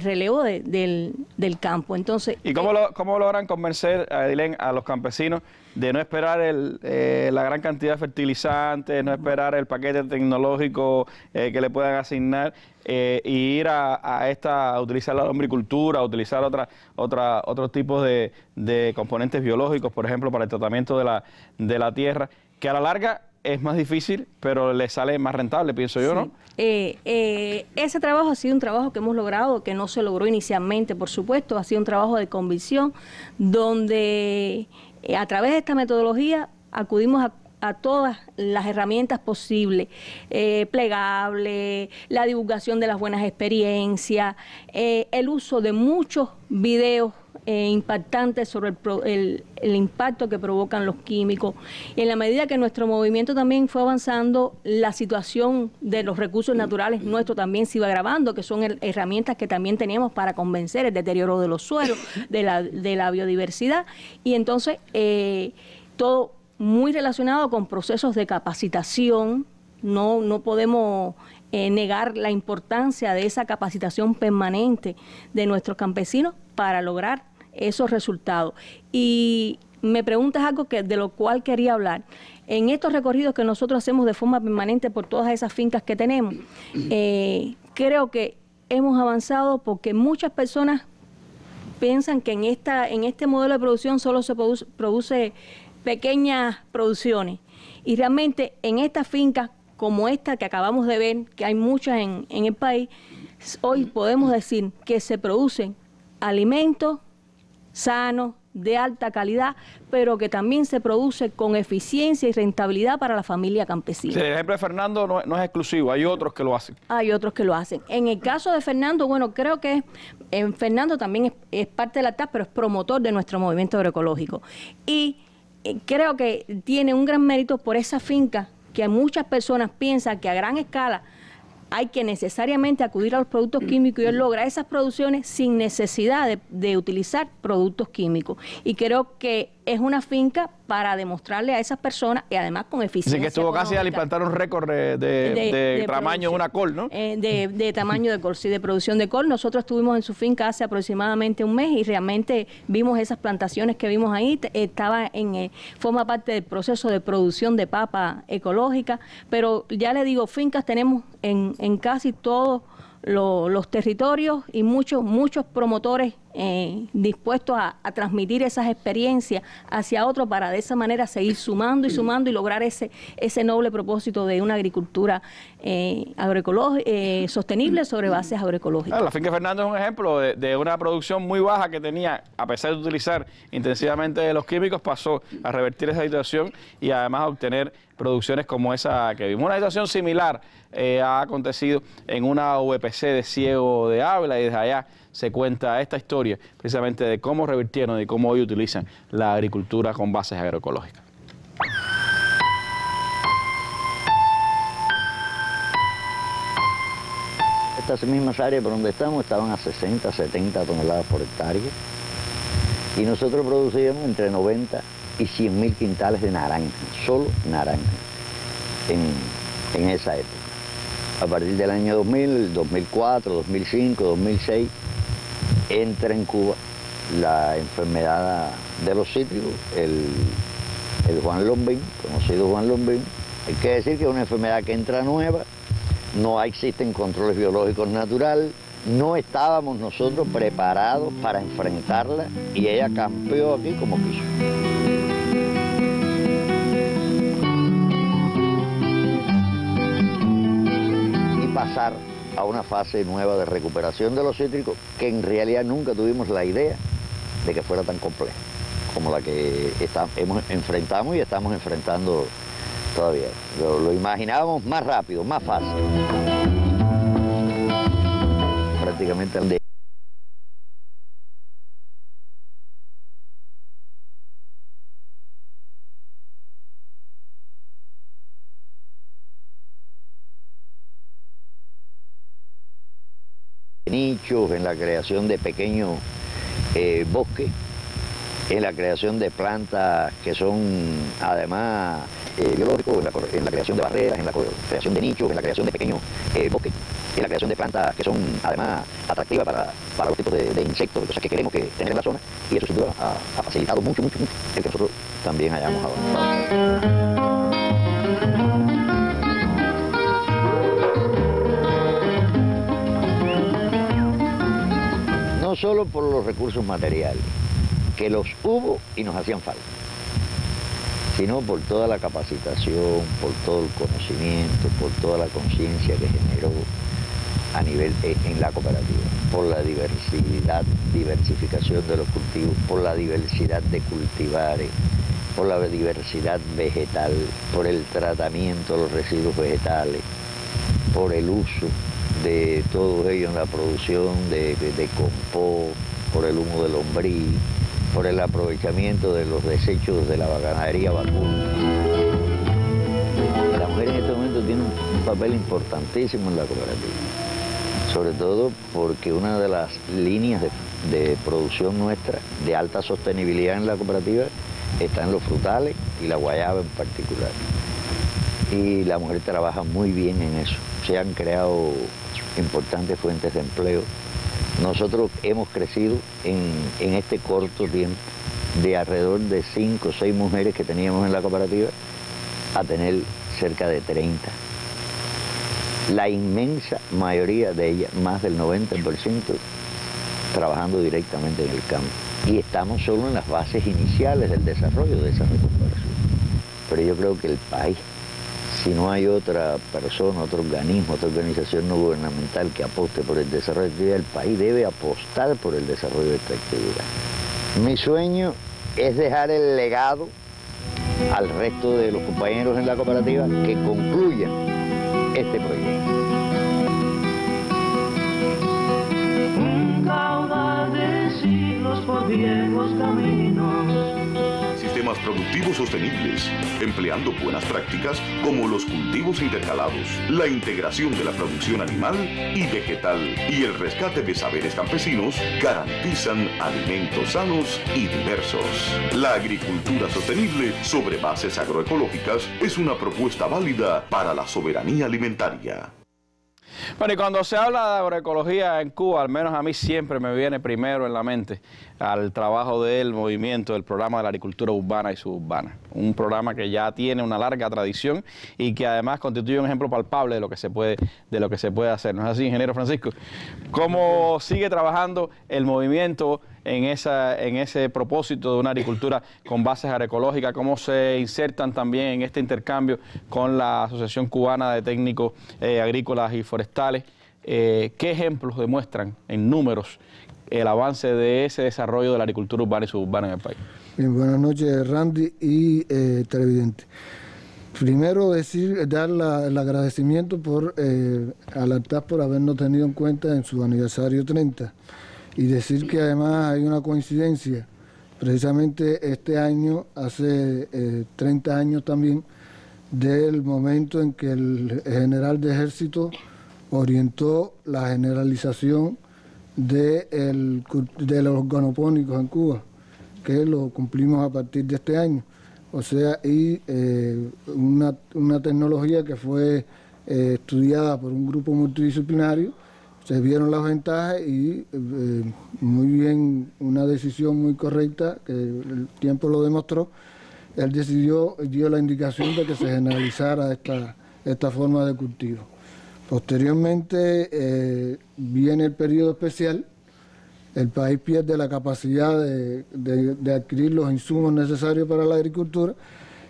relevo del campo. Entonces, ¿y cómo logran convencer, Edilén, a los campesinos de no esperar la gran cantidad de fertilizantes, no esperar el paquete tecnológico que le puedan asignar, y ir a utilizar la lombricultura, a utilizar otros tipos de componentes biológicos, por ejemplo, para el tratamiento de la tierra, que a la larga es más difícil, pero le sale más rentable, pienso yo, ¿no? Ese trabajo ha sido un trabajo que hemos logrado, que no se logró inicialmente, por supuesto, ha sido un trabajo de convicción, donde a través de esta metodología acudimos a todas las herramientas posibles, plegables, la divulgación de las buenas experiencias, el uso de muchos videos impactantes sobre el impacto que provocan los químicos. Y en la medida que nuestro movimiento también fue avanzando, la situación de los recursos naturales nuestros también se iba agravando, que son herramientas que también teníamos para convencer el deterioro de los suelos, de la biodiversidad. Y entonces todo muy relacionado con procesos de capacitación. No podemos negar la importancia de esa capacitación permanente de nuestros campesinos para lograr esos resultados. Y me preguntas algo de lo cual quería hablar. En estos recorridos que nosotros hacemos de forma permanente por todas esas fincas que tenemos, creo que hemos avanzado porque muchas personas piensan que en este modelo de producción solo se produce pequeñas producciones. Y realmente en estas fincas como esta que acabamos de ver, que hay muchas en el país, hoy podemos decir que se producen alimentos sanos, de alta calidad, pero que también se produce con eficiencia y rentabilidad para la familia campesina. Sí, el ejemplo de Fernando no es exclusivo, hay otros que lo hacen. Hay otros que lo hacen. En el caso de Fernando, bueno, creo que Fernando también es parte de la TAP, pero es promotor de nuestro movimiento agroecológico. Y creo que tiene un gran mérito por esa finca que muchas personas piensan que a gran escala hay que necesariamente acudir a los productos químicos, y él logra esas producciones sin necesidad de utilizar productos químicos. Y creo que es una finca para demostrarle a esas personas, y además con eficiencia. Así que estuvo casi al implantar un récord de tamaño de una col, ¿no? De tamaño de col, sí, de producción de col. Nosotros estuvimos en su finca hace aproximadamente un mes y realmente vimos esas plantaciones que vimos ahí. Forma parte del proceso de producción de papa ecológica, pero ya le digo, fincas tenemos en casi todos los territorios y muchos promotores dispuestos a transmitir esas experiencias hacia otros para de esa manera seguir sumando y lograr ese noble propósito de una agricultura sostenible sobre bases agroecológicas. La finca Fernando es un ejemplo de una producción muy baja que tenía, a pesar de utilizar intensivamente los químicos, pasó a revertir esa situación y además a obtener producciones como esa que vimos. Una situación similar ha acontecido en una VPC de Ciego de Ávila, y desde allá se cuenta esta historia precisamente de cómo revirtieron y cómo hoy utilizan la agricultura con bases agroecológicas. Estas mismas áreas por donde estamos estaban a 60, 70 toneladas por hectárea y nosotros producíamos entre 90 y 100.000 quintales de naranja, solo naranja, en esa época. A partir del año 2000, 2004, 2005, 2006, entra en Cuba la enfermedad de los cítricos, el Juan Lombín, conocido Juan Lombín. Hay que decir que es una enfermedad que entra nueva, no existen controles biológicos naturales, no estábamos nosotros preparados para enfrentarla y ella campeó aquí como quiso. Pasar a una fase nueva de recuperación de los cítricos que en realidad nunca tuvimos la idea de que fuera tan compleja como la que enfrentamos y estamos enfrentando todavía. Lo imaginábamos más rápido, más fácil. Prácticamente al día. Nichos, en la creación de pequeños bosques, en la creación de plantas que son además biológicos, en la creación de barreras, en la creación de nichos, en la creación de pequeños bosques, en la creación de plantas que son además atractivas para los tipos de insectos, de cosas que queremos tener en la zona, y eso sin duda ha facilitado mucho el que nosotros también hayamos avanzado. No solo por los recursos materiales, que los hubo y nos hacían falta, sino por toda la capacitación, por todo el conocimiento, por toda la conciencia que generó a nivel en la cooperativa, por la diversificación de los cultivos, por la diversidad de cultivares, por la diversidad vegetal, por el tratamiento de los residuos vegetales, por el uso de todo ello en la producción de compost, por el humo de lombriz, por el aprovechamiento de los desechos de la ganadería vacuna. La mujer en este momento tiene un papel importantísimo en la cooperativa, sobre todo porque una de las líneas de producción nuestra de alta sostenibilidad en la cooperativa está en los frutales y la guayaba en particular. Y la mujer trabaja muy bien en eso. Se han creado importantes fuentes de empleo. Nosotros hemos crecido en este corto tiempo de alrededor de 5 o 6 mujeres que teníamos en la cooperativa a tener cerca de 30. La inmensa mayoría de ellas, más del 90%, trabajando directamente en el campo. Y estamos solo en las bases iniciales del desarrollo de esa recuperación. Pero yo creo que el país, si no hay otra persona, otro organismo, otra organización no gubernamental que aposte por el desarrollo de actividad, el país debe apostar por el desarrollo de esta actividad. Mi sueño es dejar el legado al resto de los compañeros en la cooperativa que concluyan este proyecto. Un caudal de siglos por viejos caminos. sistemas productivos sostenibles, empleando buenas prácticas como los cultivos intercalados, la integración de la producción animal y vegetal y el rescate de saberes campesinos garantizan alimentos sanos y diversos. La agricultura sostenible sobre bases agroecológicas es una propuesta válida para la soberanía alimentaria. Bueno, y cuando se habla de agroecología en Cuba, al menos a mí siempre me viene primero en la mente al trabajo del movimiento del programa de la agricultura urbana y suburbana. Un programa que ya tiene una larga tradición y que además constituye un ejemplo palpable de lo que se puede hacer. ¿No es así, ingeniero Francisco? ¿Cómo sigue trabajando el movimiento en ese propósito de una agricultura con bases agroecológicas? ¿Cómo se insertan también en este intercambio con la Asociación Cubana de Técnicos Agrícolas y Forestales? ¿Qué ejemplos demuestran en números el avance de ese desarrollo de la agricultura urbana y suburbana en el país? Bien, buenas noches, Randy y televidente. Primero dar el agradecimiento a la ARTAP por habernos tenido en cuenta en su aniversario 30 y decir que además hay una coincidencia. Precisamente este año, hace 30 años también, del momento en que el general de ejército orientó la generalización de los organopónicos en Cuba, que lo cumplimos a partir de este año. O sea, y una tecnología que fue estudiada por un grupo multidisciplinario, se vieron las ventajas y muy bien, una decisión muy correcta, que el tiempo lo demostró. Él dio la indicación de que se generalizara esta forma de cultivo. Posteriormente viene el periodo especial. El país pierde la capacidad de adquirir los insumos necesarios para la agricultura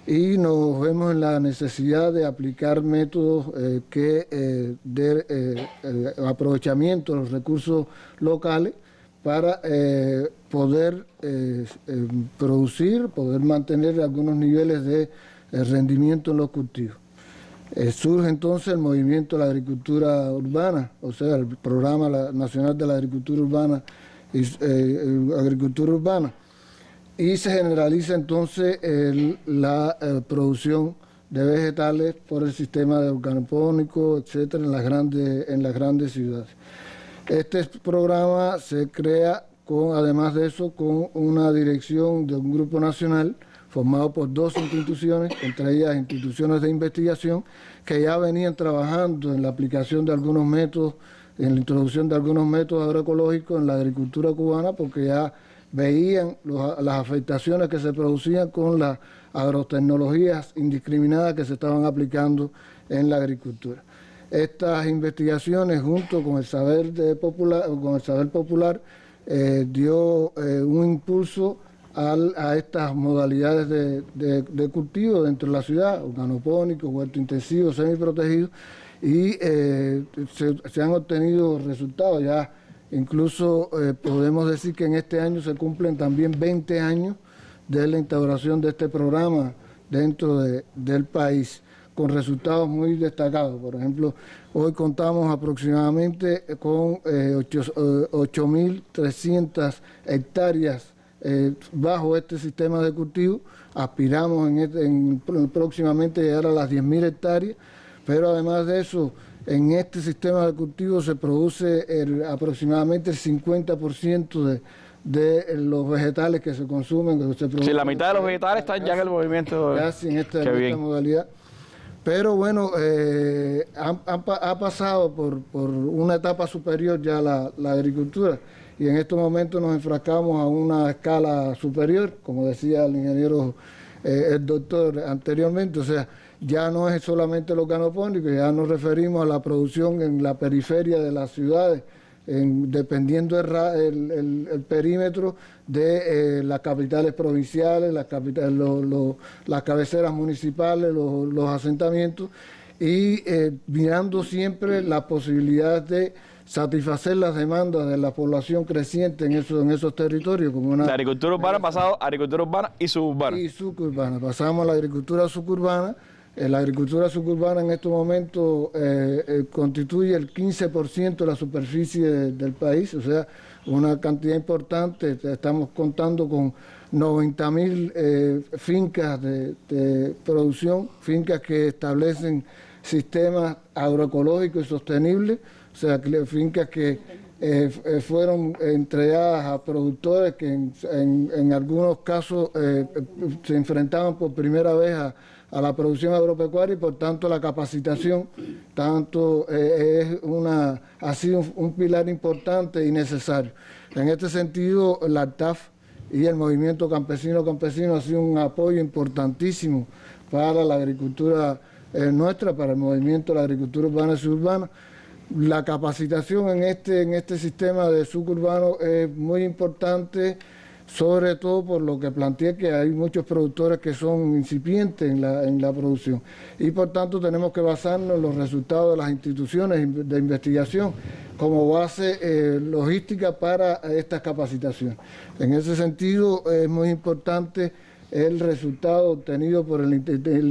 y nos vemos en la necesidad de aplicar métodos de aprovechamiento de los recursos locales para poder producir, poder mantener algunos niveles de rendimiento en los cultivos. Surge entonces el movimiento de la agricultura urbana, o sea, el Programa Nacional de la Agricultura Urbana y se generaliza entonces la producción de vegetales por el sistema de organopónico, etcétera, en las grandes ciudades. Este programa se crea además de eso, con una dirección de un grupo nacional formado por 2 instituciones, entre ellas instituciones de investigación, que ya venían trabajando en la aplicación de algunos métodos, en la introducción de algunos métodos agroecológicos en la agricultura cubana, porque ya veían las afectaciones que se producían con las agrotecnologías indiscriminadas que se estaban aplicando en la agricultura. Estas investigaciones, junto con el saber popular, dio un impulso a estas modalidades de cultivo dentro de la ciudad, organopónicos, huerto intensivo, semiprotegido, y se han obtenido resultados. Ya incluso podemos decir que en este año se cumplen también 20 años de la instauración de este programa dentro del país, con resultados muy destacados. Por ejemplo, hoy contamos aproximadamente con 8.300 hectáreas bajo este sistema de cultivo. Aspiramos próximamente llegar a las 10.000 hectáreas, pero además de eso, en este sistema de cultivo se produce aproximadamente el 50% de los vegetales que se consumen. Sí, la mitad de los vegetales están ya en el movimiento. Casi en esta modalidad. Pero bueno, ha pasado por una etapa superior ya la agricultura, y en estos momentos nos enfrascamos a una escala superior, como decía el ingeniero, el doctor anteriormente. O sea, ya no es solamente el organopónico, ya nos referimos a la producción en la periferia de las ciudades, dependiendo el perímetro de las capitales provinciales, las cabeceras municipales, los asentamientos, y mirando siempre la posibilidad de satisfacer las demandas de la población creciente en esos territorios. Como la agricultura urbana pasado a agricultura urbana y suburbana. Y suburbana. Pasamos a la agricultura suburbana. La agricultura suburbana en estos momentos constituye el 15% de la superficie del país, o sea, una cantidad importante. Estamos contando con 90.000 fincas de producción, fincas que establecen sistemas agroecológicos y sostenibles, o sea, fincas que fueron entregadas a productores que en algunos casos se enfrentaban por primera vez a la producción agropecuaria, y por tanto la capacitación ha sido un pilar importante y necesario. En este sentido, la ARTAF y el movimiento campesino ha sido un apoyo importantísimo para la agricultura nuestra, para el movimiento de la agricultura urbana y suburbana. La capacitación en este sistema de suburbano es muy importante, sobre todo por lo que planteé, que hay muchos productores que son incipientes en la producción, y por tanto tenemos que basarnos en los resultados de las instituciones de investigación como base logística para estas capacitaciones. En ese sentido es muy importante el resultado obtenido por el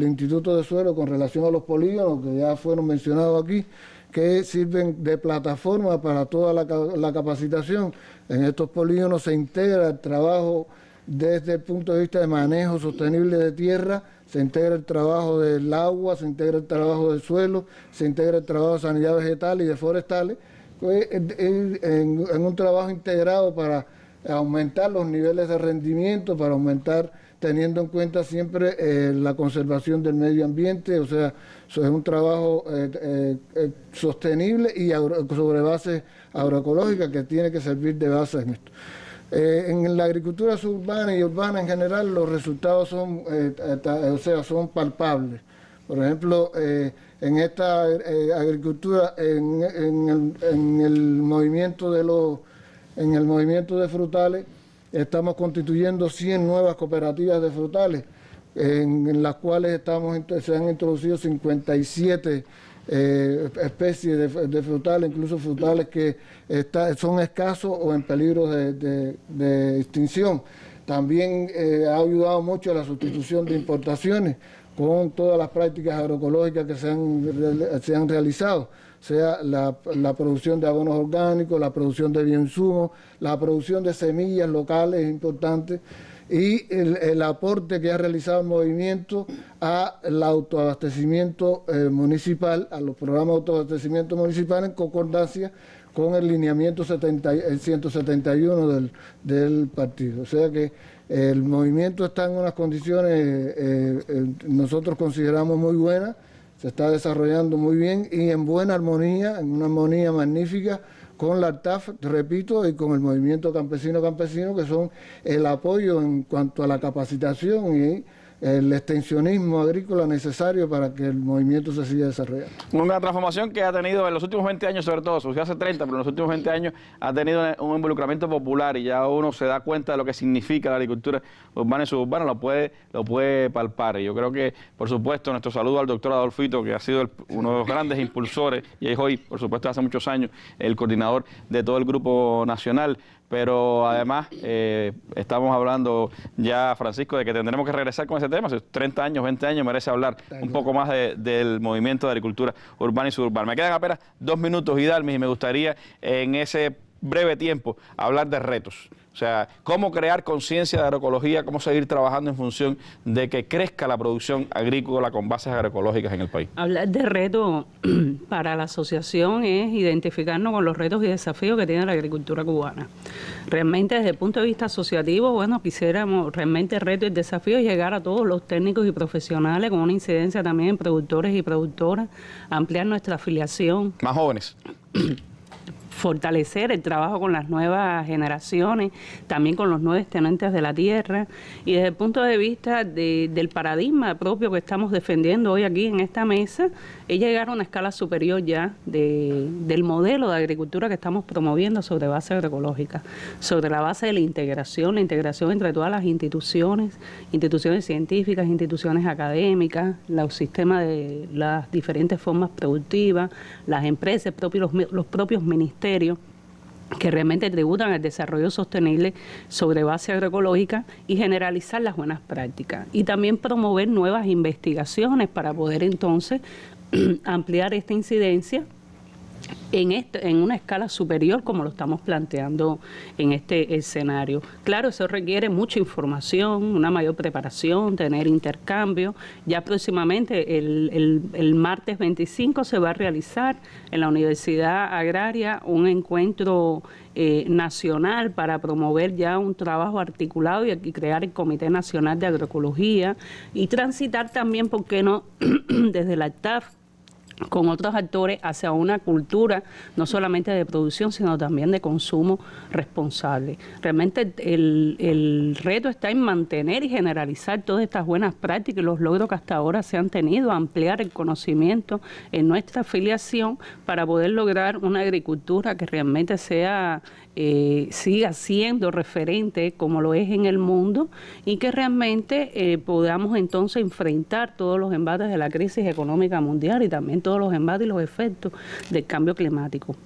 Instituto de Suelo con relación a los polígonos, que ya fueron mencionados aquí, que sirven de plataforma para toda la capacitación. En estos polígonos se integra el trabajo desde el punto de vista de manejo sostenible de tierra, se integra el trabajo del agua, se integra el trabajo del suelo, se integra el trabajo de sanidad vegetal y de forestales, en un trabajo integrado para aumentar los niveles de rendimiento, para aumentar, teniendo en cuenta siempre la conservación del medio ambiente. O sea, eso es un trabajo sostenible y sobre base agroecológica, que tiene que servir de base en esto. En la agricultura suburbana y urbana en general, los resultados son palpables. Por ejemplo, en esta agricultura, en el movimiento de frutales, estamos constituyendo 100 nuevas cooperativas de frutales, en las cuales se han introducido 57 especies de frutales, incluso frutales que son escasos o en peligro de extinción. También ha ayudado mucho a la sustitución de importaciones con todas las prácticas agroecológicas que se han realizado, sea la producción de abonos orgánicos, la producción de bioinsumos, la producción de semillas locales importantes, y el aporte que ha realizado el movimiento al autoabastecimiento municipal, a los programas de autoabastecimiento municipal, en concordancia con el lineamiento 171 del partido. O sea que el movimiento está en unas condiciones, nosotros consideramos muy buenas, se está desarrollando muy bien y en buena armonía, en una armonía magnífica con la ARTAF, repito, y con el movimiento campesino, que son el apoyo en cuanto a la capacitación y el extensionismo agrícola necesario para que el movimiento se siga desarrollando. Una transformación que ha tenido en los últimos 20 años, sobre todo, surgió hace 30, pero en los últimos 20 años ha tenido un involucramiento popular, y ya uno se da cuenta de lo que significa la agricultura urbana y suburbana, lo puede palpar. Y yo creo que, por supuesto, nuestro saludo al doctor Adolfito, que ha sido uno de los grandes impulsores, y es hoy, por supuesto, hace muchos años, el coordinador de todo el grupo nacional. Pero además estamos hablando ya, Francisco, de que tendremos que regresar con ese tema. Hace 30 años, 20 años merece hablar un poco más del movimiento de agricultura urbana y suburbana. Me quedan apenas 2 minutos, Hidalmis, y me gustaría en ese breve tiempo hablar de retos. O sea, cómo crear conciencia de agroecología, cómo seguir trabajando en función de que crezca la producción agrícola con bases agroecológicas en el país. Hablar de retos para la asociación es identificarnos con los retos y desafíos que tiene la agricultura cubana. Realmente, desde el punto de vista asociativo, bueno, quisiéramos realmente retos y desafíos llegar a todos los técnicos y profesionales, con una incidencia también en productores y productoras, ampliar nuestra afiliación. Más jóvenes. Fortalecer el trabajo con las nuevas generaciones, también con los nuevos tenentes de la tierra, y desde el punto de vista del paradigma propio que estamos defendiendo hoy aquí en esta mesa, es llegar a una escala superior ya del modelo de agricultura que estamos promoviendo sobre base agroecológica, sobre la base de la integración entre todas las instituciones científicas, instituciones académicas, los sistemas de las diferentes formas productivas, las empresas, los propios ministerios, que realmente tributan al desarrollo sostenible sobre base agroecológica, y generalizar las buenas prácticas. Y también promover nuevas investigaciones para poder entonces ampliar esta incidencia en una escala superior como lo estamos planteando en este escenario. Claro, eso requiere mucha información, una mayor preparación, tener intercambio. Ya próximamente, el martes 25, se va a realizar en la Universidad Agraria un encuentro nacional para promover ya un trabajo articulado y crear el Comité Nacional de Agroecología y transitar también, ¿por qué no?, desde la TAF con otros actores hacia una cultura no solamente de producción, sino también de consumo responsable. Realmente el reto está en mantener y generalizar todas estas buenas prácticas y los logros que hasta ahora se han tenido, ampliar el conocimiento en nuestra afiliación para poder lograr una agricultura que realmente sea siga siendo referente como lo es en el mundo y que realmente podamos entonces enfrentar todos los embates de la crisis económica mundial y también todos los embates y los efectos del cambio climático.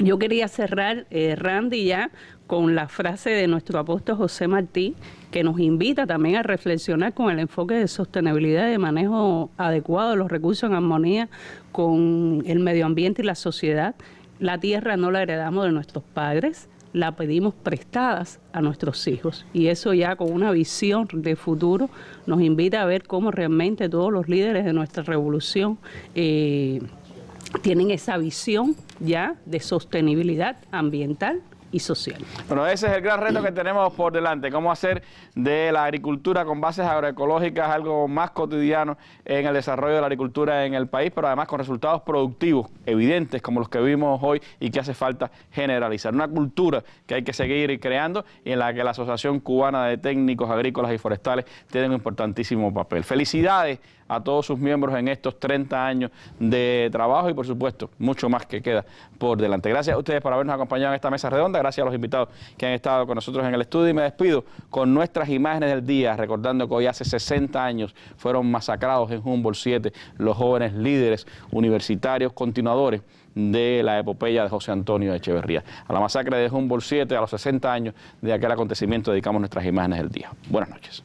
Yo quería cerrar, Randy, ya con la frase de nuestro apóstol José Martí, que nos invita también a reflexionar con el enfoque de sostenibilidad y de manejo adecuado de los recursos en armonía con el medio ambiente y la sociedad. La tierra no la heredamos de nuestros padres, la pedimos prestadas a nuestros hijos. Y eso ya con una visión de futuro nos invita a ver cómo realmente todos los líderes de nuestra revolución tienen esa visión ya de sostenibilidad ambiental y social. Bueno, ese es el gran reto que tenemos por delante, cómo hacer de la agricultura con bases agroecológicas algo más cotidiano en el desarrollo de la agricultura en el país, pero además con resultados productivos evidentes como los que vimos hoy y que hace falta generalizar. Una cultura que hay que seguir creando y en la que la Asociación Cubana de Técnicos Agrícolas y Forestales tiene un importantísimo papel. Felicidades a todos sus miembros en estos 30 años de trabajo y, por supuesto, mucho más que queda por delante. Gracias a ustedes por habernos acompañado en esta mesa redonda, gracias a los invitados que han estado con nosotros en el estudio y me despido con nuestras imágenes del día, recordando que hoy hace 60 años fueron masacrados en Humboldt 7 los jóvenes líderes universitarios continuadores de la epopeya de José Antonio Echeverría. A la masacre de Humboldt 7, a los 60 años de aquel acontecimiento, dedicamos nuestras imágenes del día. Buenas noches.